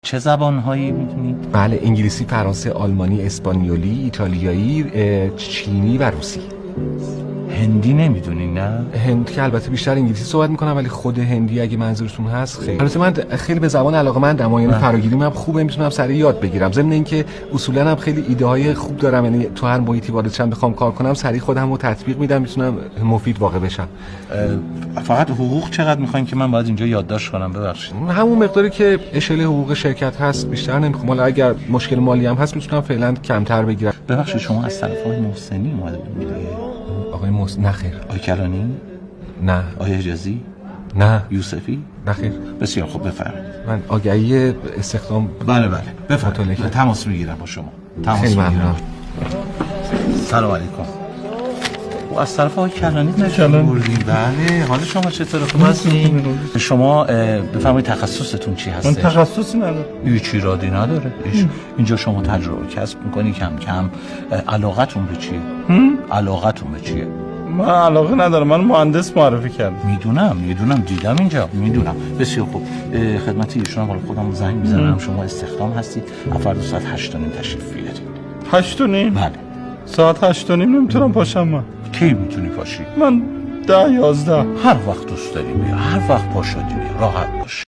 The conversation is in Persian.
چه زبان‌هایی می‌دونی؟ بله، انگلیسی، فرانسه، آلمانی، اسپانیولی، ایتالیایی، چینی و روسی. هندی نمیدونی نه؟ هند که البته بیشتر انگلیسی صحبت میکنم، ولی خود هندی اگه منظورتون هست خیلی. البته من خیلی به زبان علاقه‌مندم، یعنی فراگیریم هم خوبه، میتونم سریع یاد بگیرم. ضمن اینکه اصولا هم خیلی ایده های خوب دارم، یعنی تو هر محیطی وارد شم بخوام کار کنم سریع خودم رو تطبیق میدم، میتونم مفید واقع بشم. فقط حقوق چقدر میخواین که من باید اینجا یادداشت کنم؟ ببخشید. همون مقداری که اشل حقوق شرکت هست، بیشتر نمیخوام. حالا اگر مشکل مالی هم هست میتونم فعلا کمتر بگیرم. ببخشید شما از طرف آقای محسنی اومده بودید؟ آقای محسن؟ نه خیر. آقای کلانی؟ نه. آقای حجازی؟ نه. یوسفی؟ نه خیر. بسیار خوب، بفرمایید. من آگهی استخدام. بله بفرمایید. تماس میگیرم با شما. خیلی ممنون. سلام علیکم. و از طرف آقای کلانی نشون بردیم. بله، حال شما چطوره؟ خوب هستین؟ شما بفرمایید تخصصتون چی هست؟ من تخصصی ندارم. هیچ ایرادی نداره. اینجا شما تجربه کسب میکنی کم کم. علاقتون به چیه؟ علاقتون به چیه؟ من علاقه ندارم، من مهندس معرفی کردم. میدونم دیدم اینجا، میدونم. بسیار خوب، خدمت ایشون هم خودم زنگ میزنم. شما استخدام هستید، فردا ساعت 8:30 تشریف بیارید. 8:30؟ بله. ساعت 8:30 نمیتونم پاشم. من کی میتونی پاشی؟ من 10-11 هر وقت دوست داری بیا، هر وقت پا شدی بیا، راحت باش.